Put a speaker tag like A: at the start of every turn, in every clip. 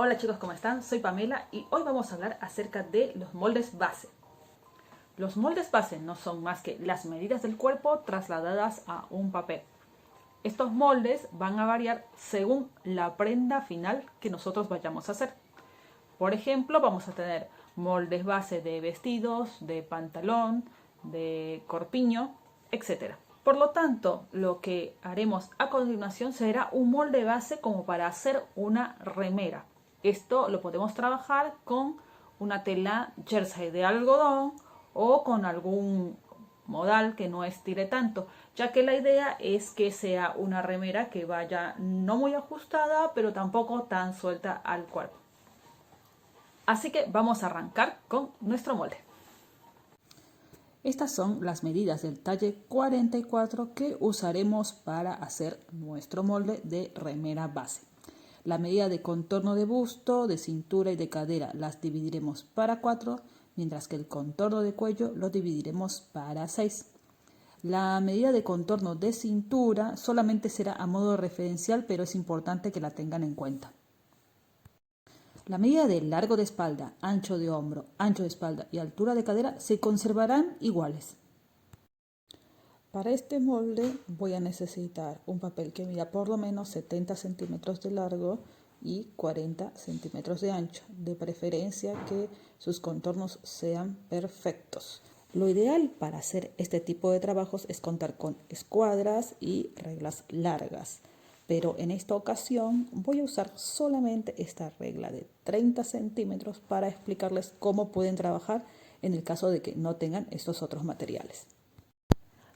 A: Hola chicos, ¿cómo están? Soy Pamela y hoy vamos a hablar acerca de los moldes base. Los moldes base no son más que las medidas del cuerpo trasladadas a un papel. Estos moldes van a variar según la prenda final que nosotros vayamos a hacer. Por ejemplo, vamos a tener moldes base de vestidos, de pantalón, de corpiño, etc. Por lo tanto, lo que haremos a continuación será un molde base como para hacer una remera. Esto lo podemos trabajar con una tela jersey de algodón o con algún modal que no estire tanto, ya que la idea es que sea una remera que vaya no muy ajustada, pero tampoco tan suelta al cuerpo. Así que vamos a arrancar con nuestro molde. Estas son las medidas del talle 44 que usaremos para hacer nuestro molde de remera base. La medida de contorno de busto, de cintura y de cadera las dividiremos para 4, mientras que el contorno de cuello lo dividiremos para 6. La medida de contorno de cintura solamente será a modo referencial, pero es importante que la tengan en cuenta. La medida de largo de espalda, ancho de hombro, ancho de espalda y altura de cadera se conservarán iguales. Para este molde voy a necesitar un papel que mida por lo menos 70 centímetros de largo y 40 centímetros de ancho, de preferencia que sus contornos sean perfectos. Lo ideal para hacer este tipo de trabajos es contar con escuadras y reglas largas, pero en esta ocasión voy a usar solamente esta regla de 30 centímetros para explicarles cómo pueden trabajar en el caso de que no tengan estos otros materiales.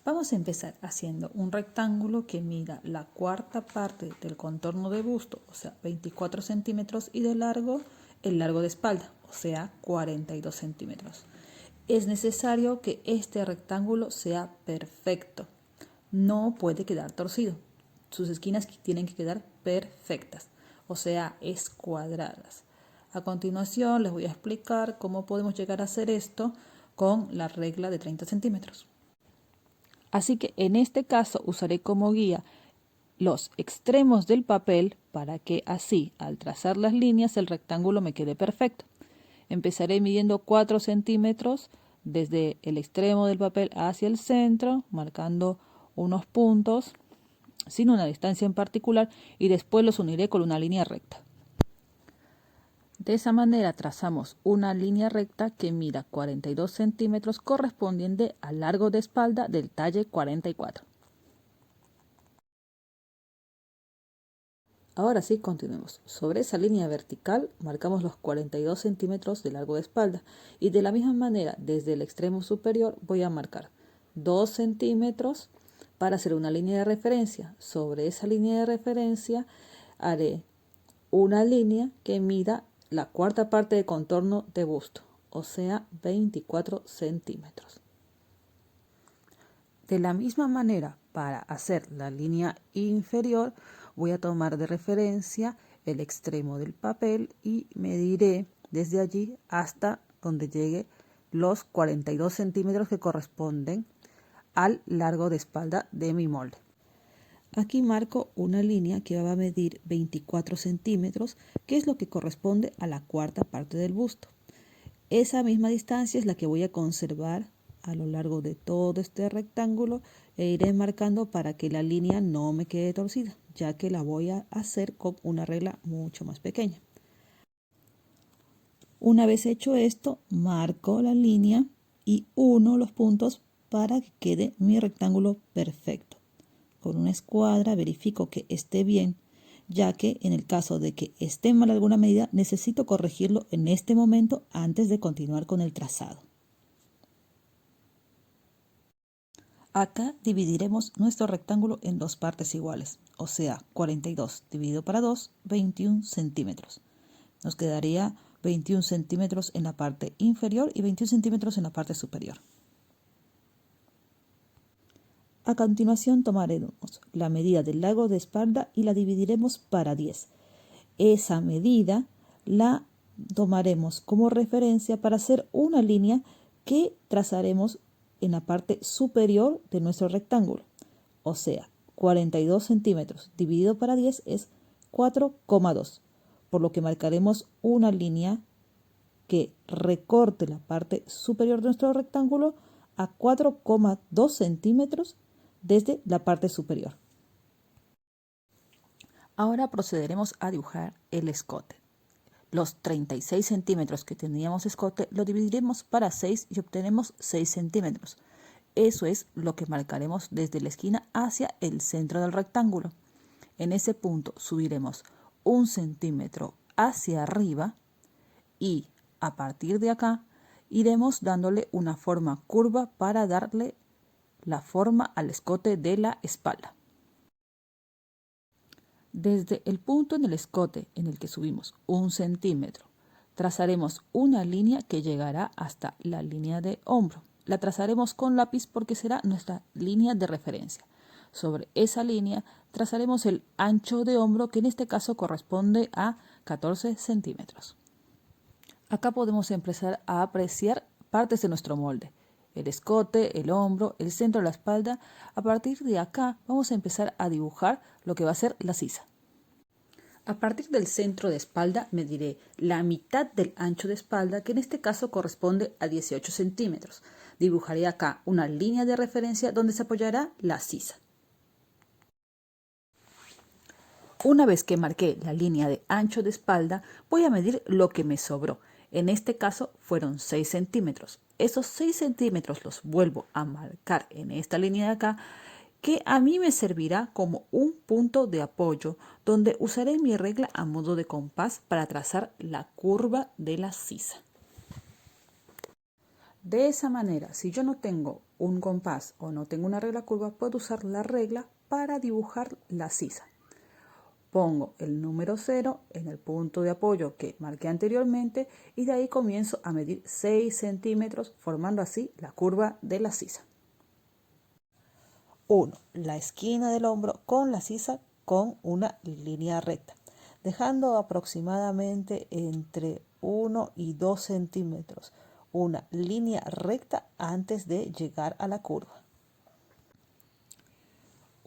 A: Vamos a empezar haciendo un rectángulo que mida la cuarta parte del contorno de busto, o sea 24 centímetros, y de largo el largo de espalda, o sea 42 centímetros. Es necesario que este rectángulo sea perfecto, no puede quedar torcido. Sus esquinas tienen que quedar perfectas, o sea escuadradas. A continuación les voy a explicar cómo podemos llegar a hacer esto con la regla de 30 centímetros. Así que en este caso usaré como guía los extremos del papel para que así, al trazar las líneas, el rectángulo me quede perfecto. Empezaré midiendo 4 centímetros desde el extremo del papel hacia el centro, marcando unos puntos sin una distancia en particular, y después los uniré con una línea recta. De esa manera trazamos una línea recta que mida 42 centímetros correspondiente al largo de espalda del talle 44. Ahora sí, continuemos. Sobre esa línea vertical marcamos los 42 centímetros de largo de espalda, y de la misma manera desde el extremo superior voy a marcar 2 centímetros para hacer una línea de referencia. Sobre esa línea de referencia haré una línea que mida la cuarta parte de contorno de busto, o sea 24 centímetros. De la misma manera, para hacer la línea inferior, voy a tomar de referencia el extremo del papel y mediré desde allí hasta donde llegue los 42 centímetros que corresponden al largo de espalda de mi molde. Aquí marco una línea que va a medir 24 centímetros, que es lo que corresponde a la cuarta parte del busto. Esa misma distancia es la que voy a conservar a lo largo de todo este rectángulo, e iré marcando para que la línea no me quede torcida, ya que la voy a hacer con una regla mucho más pequeña. Una vez hecho esto, marco la línea y uno los puntos para que quede mi rectángulo perfecto. Con una escuadra verifico que esté bien, ya que en el caso de que esté mal alguna medida, necesito corregirlo en este momento antes de continuar con el trazado. Acá dividiremos nuestro rectángulo en dos partes iguales, o sea 42 dividido para 2, 21 centímetros. Nos quedaría 21 centímetros en la parte inferior y 21 centímetros en la parte superior. A continuación tomaremos la medida del largo de espalda y la dividiremos para 10. Esa medida la tomaremos como referencia para hacer una línea que trazaremos en la parte superior de nuestro rectángulo. O sea, 42 centímetros dividido para 10 es 4,2. por lo que marcaremos una línea que recorte la parte superior de nuestro rectángulo a 4,2 centímetros desde la parte superior. Ahora procederemos a dibujar el escote. Los 36 centímetros que teníamos escote lo dividiremos para 6 y obtenemos 6 centímetros. Eso es lo que marcaremos desde la esquina hacia el centro del rectángulo. En ese punto subiremos 1 centímetro hacia arriba y a partir de acá iremos dándole una forma curva para darle la forma al escote de la espalda. Desde el punto en el escote en el que subimos 1 centímetro, trazaremos una línea que llegará hasta la línea de hombro. La trazaremos con lápiz porque será nuestra línea de referencia. Sobre esa línea trazaremos el ancho de hombro, que en este caso corresponde a 14 centímetros. Acá podemos empezar a apreciar partes de nuestro molde: el escote, el hombro, el centro de la espalda. A partir de acá vamos a empezar a dibujar lo que va a ser la sisa. A partir del centro de espalda mediré la mitad del ancho de espalda, que en este caso corresponde a 18 centímetros. Dibujaré acá una línea de referencia donde se apoyará la sisa. Una vez que marqué la línea de ancho de espalda, voy a medir lo que me sobró. En este caso fueron 6 centímetros. Esos 6 centímetros los vuelvo a marcar en esta línea de acá, que a mí me servirá como un punto de apoyo, donde usaré mi regla a modo de compás para trazar la curva de la sisa. De esa manera, si yo no tengo un compás o no tengo una regla curva, puedo usar la regla para dibujar la sisa. Pongo el número 0 en el punto de apoyo que marqué anteriormente y de ahí comienzo a medir 6 centímetros, formando así la curva de la sisa. 1. La esquina del hombro con la sisa con una línea recta, dejando aproximadamente entre 1 y 2 centímetros una línea recta antes de llegar a la curva.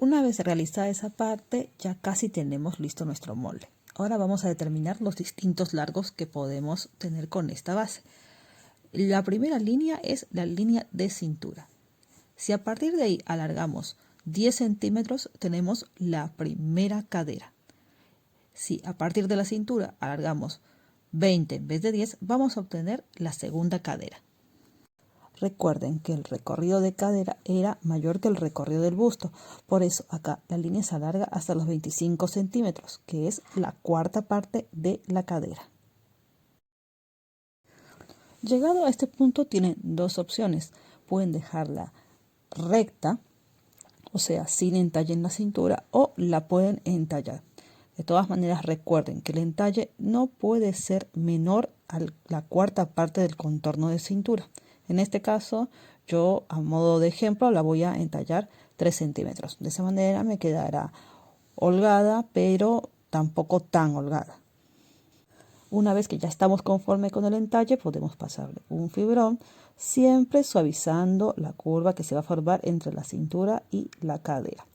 A: Una vez realizada esa parte, ya casi tenemos listo nuestro molde. Ahora vamos a determinar los distintos largos que podemos tener con esta base. La primera línea es la línea de cintura. Si a partir de ahí alargamos 10 centímetros, tenemos la primera cadera. Si a partir de la cintura alargamos 20 en vez de 10, vamos a obtener la segunda cadera. Recuerden que el recorrido de cadera era mayor que el recorrido del busto. Por eso acá la línea se alarga hasta los 25 centímetros, que es la cuarta parte de la cadera. Llegado a este punto tienen dos opciones. Pueden dejarla recta, o sea, sin entalle en la cintura, o la pueden entallar. De todas maneras, recuerden que el entalle no puede ser menor a la cuarta parte del contorno de cintura. En este caso, yo a modo de ejemplo la voy a entallar 3 centímetros. De esa manera me quedará holgada, pero tampoco tan holgada. Una vez que ya estamos conforme con el entalle, podemos pasarle un fibrón, siempre suavizando la curva que se va a formar entre la cintura y la cadera.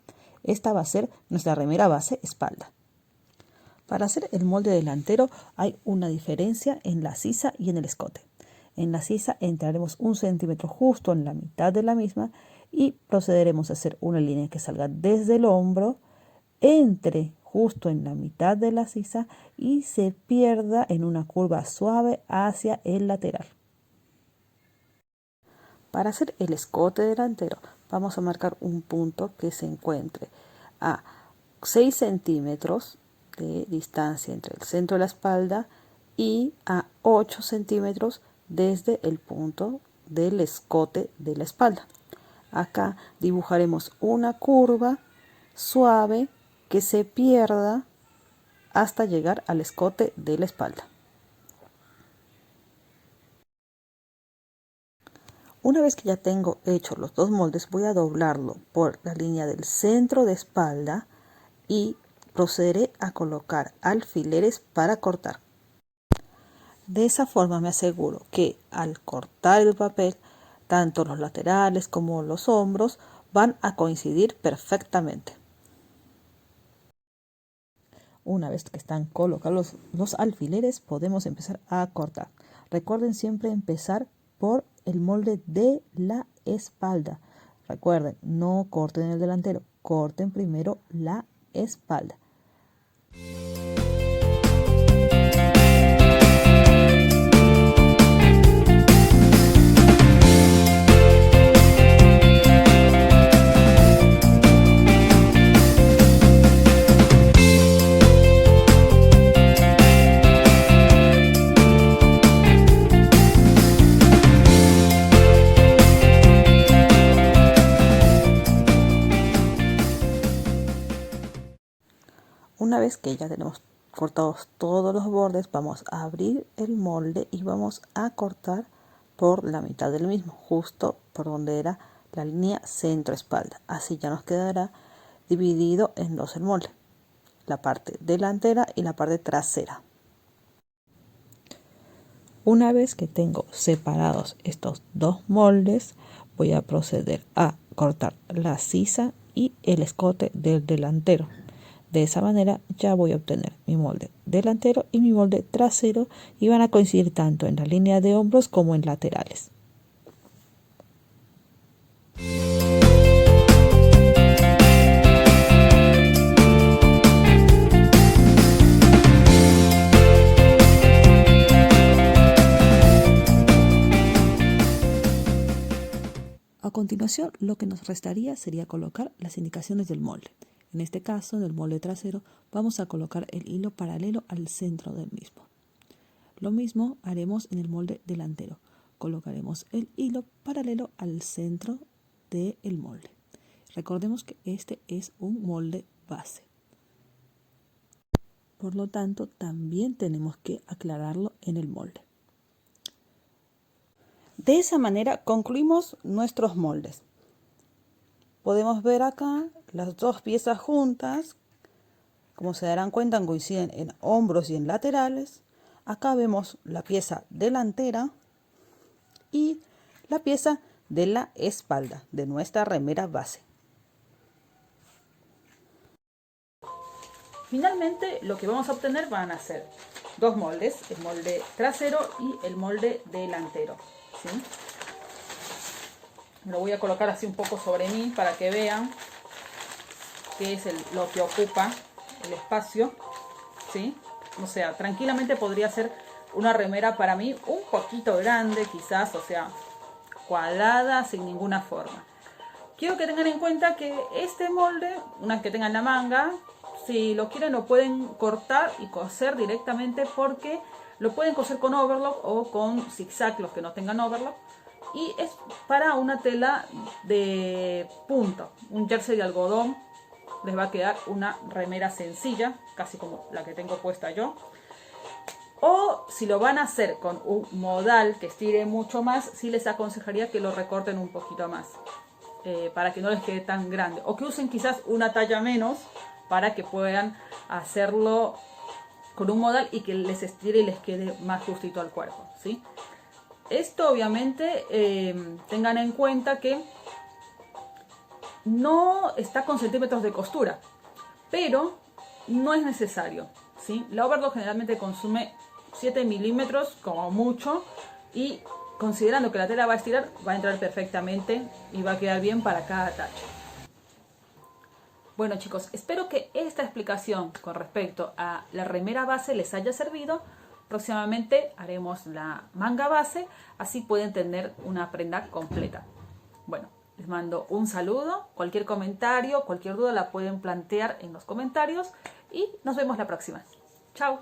A: Esta va a ser nuestra remera base espalda. Para hacer el molde delantero hay una diferencia en la sisa y en el escote. En la sisa entraremos 1 centímetro justo en la mitad de la misma y procederemos a hacer una línea que salga desde el hombro, entre justo en la mitad de la sisa y se pierda en una curva suave hacia el lateral. Para hacer el escote delantero vamos a marcar un punto que se encuentre a 6 centímetros de distancia entre el centro de la espalda y a 8 centímetros desde el punto del escote de la espalda. Acá dibujaremos una curva suave que se pierda hasta llegar al escote de la espalda. Una vez que ya tengo hechos los dos moldes, voy a doblarlo por la línea del centro de espalda y procederé a colocar alfileres para cortar. De esa forma me aseguro que al cortar el papel, tanto los laterales como los hombros van a coincidir perfectamente. Una vez que están colocados los alfileres, podemos empezar a cortar. Recuerden siempre empezar por el molde de la espalda. Recuerden, no corten el delantero, corten primero la espalda. Una vez que ya tenemos cortados todos los bordes, vamos a abrir el molde y vamos a cortar por la mitad del mismo, justo por donde era la línea centro-espalda. Así ya nos quedará dividido en dos el molde, la parte delantera y la parte trasera. Una vez que tengo separados estos dos moldes, voy a proceder a cortar la sisa y el escote del delantero. De esa manera ya voy a obtener mi molde delantero y mi molde trasero y van a coincidir tanto en la línea de hombros como en laterales. A continuación, lo que nos restaría sería colocar las indicaciones del molde. En este caso, en el molde trasero, vamos a colocar el hilo paralelo al centro del mismo. Lo mismo haremos en el molde delantero. Colocaremos el hilo paralelo al centro del molde. Recordemos que este es un molde base. Por lo tanto, también tenemos que aclararlo en el molde. De esa manera concluimos nuestros moldes. Podemos ver acá las dos piezas juntas. Como se darán cuenta, coinciden en hombros y en laterales. Acá vemos la pieza delantera y la pieza de la espalda de nuestra remera base. Finalmente, lo que vamos a obtener van a ser dos moldes, el molde trasero y el molde delantero, ¿sí? Lo voy a colocar así un poco sobre mí para que vean qué es lo que ocupa el espacio, ¿sí? O sea, tranquilamente podría ser una remera para mí un poquito grande quizás, o sea, cuadrada sin ninguna forma. Quiero que tengan en cuenta que este molde, una vez que tengan la manga, si lo quieren lo pueden cortar y coser directamente, porque lo pueden coser con overlock o con zigzag los que no tengan overlock. Y es para una tela de punto, un jersey de algodón. Les va a quedar una remera sencilla, casi como la que tengo puesta yo. O si lo van a hacer con un modal que estire mucho más, sí les aconsejaría que lo recorten un poquito más, para que no les quede tan grande. O que usen quizás una talla menos para que puedan hacerlo con un modal y que les estire y les quede más justito al cuerpo, ¿sí? Esto obviamente tengan en cuenta que no está con centímetros de costura, pero no es necesario, ¿sí? La overlock generalmente consume 7 milímetros como mucho, y considerando que la tela va a estirar, va a entrar perfectamente y va a quedar bien para cada tacha. Bueno chicos, espero que esta explicación con respecto a la remera base les haya servido. Próximamente haremos la manga base, así pueden tener una prenda completa. Bueno, les mando un saludo. Cualquier comentario, cualquier duda la pueden plantear en los comentarios y nos vemos la próxima. Chao.